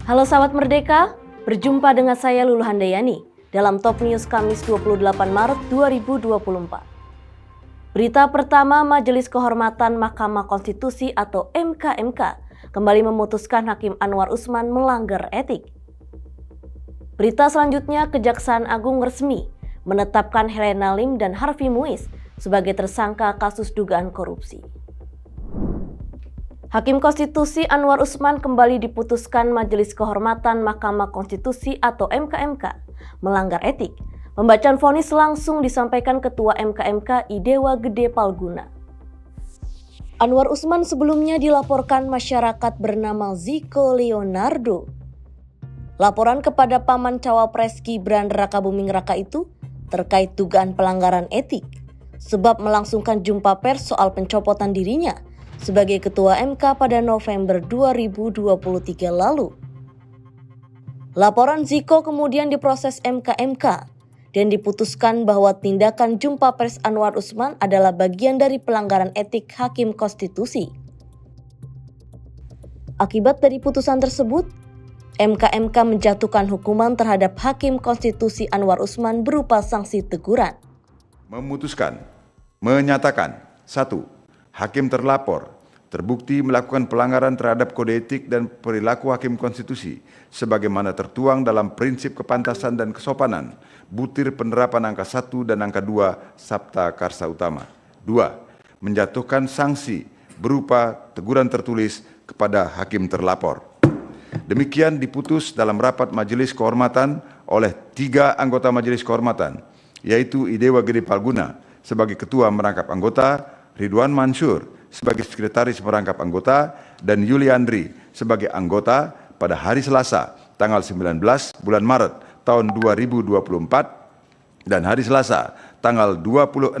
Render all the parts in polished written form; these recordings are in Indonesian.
Halo sahabat Merdeka, berjumpa dengan saya Lulu Handayani dalam Top News Kamis 28 Maret 2024. Berita pertama, Majelis Kehormatan Mahkamah Konstitusi atau MKMK kembali memutuskan Hakim Anwar Usman melanggar etik. Berita selanjutnya, Kejaksaan Agung resmi menetapkan Helena Lim dan Harvey Muiz sebagai tersangka kasus dugaan korupsi. Hakim Konstitusi Anwar Usman kembali diputuskan Majelis Kehormatan Mahkamah Konstitusi atau MKMK melanggar etik. Pembacaan vonis langsung disampaikan Ketua MKMK Idewa Gede Palguna. Anwar Usman sebelumnya dilaporkan masyarakat bernama Ziko Leonardo. Laporan kepada paman cawapres Gibran Rakabuming Raka itu terkait dugaan pelanggaran etik sebab melangsungkan jumpa pers soal pencopotan dirinya sebagai Ketua MK pada November 2023 lalu. Laporan Ziko kemudian diproses MKMK dan diputuskan bahwa tindakan jumpa pers Anwar Usman adalah bagian dari pelanggaran etik Hakim Konstitusi. Akibat dari putusan tersebut, MKMK menjatuhkan hukuman terhadap Hakim Konstitusi Anwar Usman berupa sanksi teguran. Memutuskan, menyatakan, 1. Hakim terlapor terbukti melakukan pelanggaran terhadap kode etik dan perilaku Hakim Konstitusi sebagaimana tertuang dalam prinsip kepantasan dan kesopanan, butir penerapan angka 1 dan angka 2 Sabta Karsa Utama. 2. Menjatuhkan sanksi berupa teguran tertulis kepada hakim terlapor. Demikian diputus dalam rapat Majelis Kehormatan oleh 3 anggota Majelis Kehormatan, yaitu Idewa Gede Palguna sebagai Ketua Merangkap Anggota, Ridwan Mansur sebagai Sekretaris Merangkap Anggota, dan Yuliandri sebagai anggota pada hari Selasa tanggal 19 bulan Maret tahun 2024 dan hari Selasa tanggal 26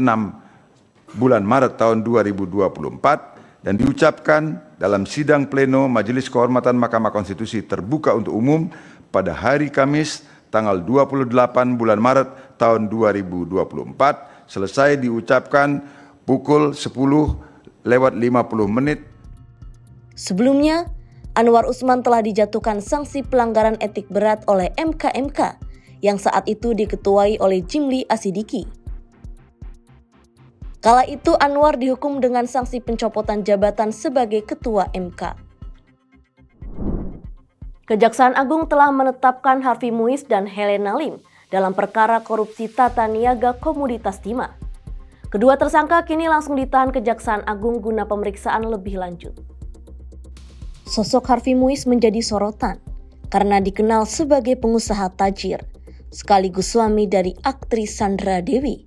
bulan Maret tahun 2024 dan diucapkan dalam sidang pleno Majelis Kehormatan Mahkamah Konstitusi terbuka untuk umum pada hari Kamis tanggal 28 bulan Maret tahun 2024 selesai diucapkan pukul 10:50 Sebelumnya, Anwar Usman telah dijatuhkan sanksi pelanggaran etik berat oleh MKMK yang saat itu diketuai oleh Jimli Asidiki. Kala itu Anwar dihukum dengan sanksi pencopotan jabatan sebagai Ketua MK. Kejaksaan Agung telah menetapkan Harvey Muiz dan Helena Lim dalam perkara korupsi tata niaga komoditas timah. Kedua tersangka kini langsung ditahan Kejaksaan Agung guna pemeriksaan lebih lanjut. Sosok Harvey Muiz menjadi sorotan karena dikenal sebagai pengusaha tajir, sekaligus suami dari aktris Sandra Dewi.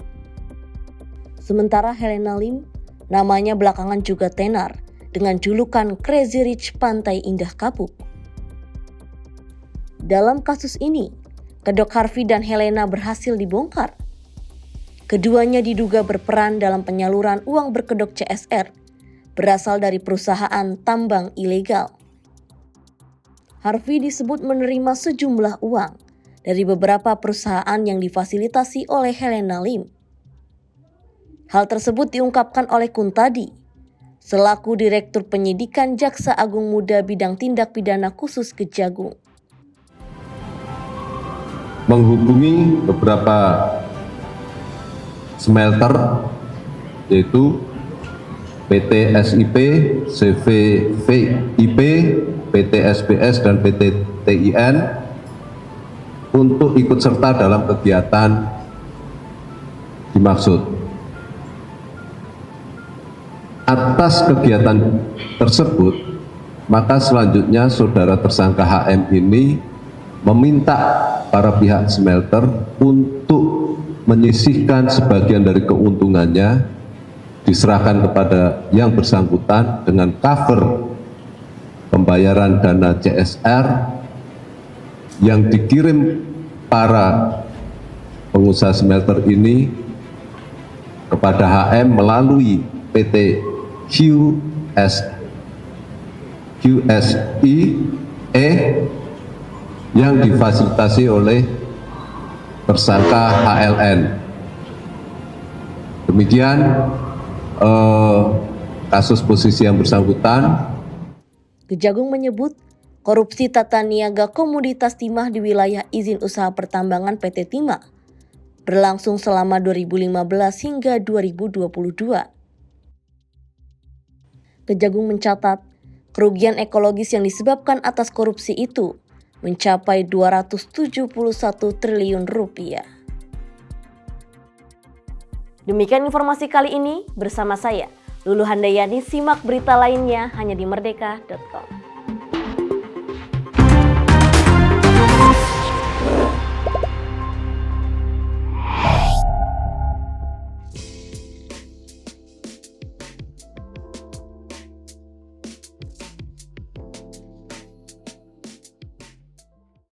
Sementara Helena Lim, namanya belakangan juga tenar dengan julukan Crazy Rich Pantai Indah Kapuk. Dalam kasus ini, kedok Harvey dan Helena berhasil dibongkar. Keduanya diduga berperan dalam penyaluran uang berkedok CSR berasal dari perusahaan tambang ilegal. Harvey disebut menerima sejumlah uang dari beberapa perusahaan yang difasilitasi oleh Helena Lim. Hal tersebut diungkapkan oleh Kuntadi, selaku Direktur Penyidikan Jaksa Agung Muda Bidang Tindak Pidana Khusus Kejagung. Menghubungi beberapa smelter yaitu PT SIP, CVVIP, PT SBS dan PT TIN untuk ikut serta dalam kegiatan dimaksud. Atas kegiatan tersebut, maka selanjutnya saudara tersangka HM ini meminta para pihak smelter untuk menyisihkan sebagian dari keuntungannya diserahkan kepada yang bersangkutan dengan cover pembayaran dana CSR yang dikirim para pengusaha smelter ini kepada HM melalui PT QSIE yang difasilitasi oleh tersangka HLN. Demikian kasus posisi yang bersangkutan. Kejagung menyebut korupsi tata niaga komoditas timah di wilayah izin usaha pertambangan PT Timah berlangsung selama 2015 hingga 2022. Kejagung mencatat, kerugian ekologis yang disebabkan atas korupsi itu mencapai 271 triliun rupiah. Demikian informasi kali ini bersama saya, Lulu Handayani. Simak berita lainnya hanya di merdeka.com.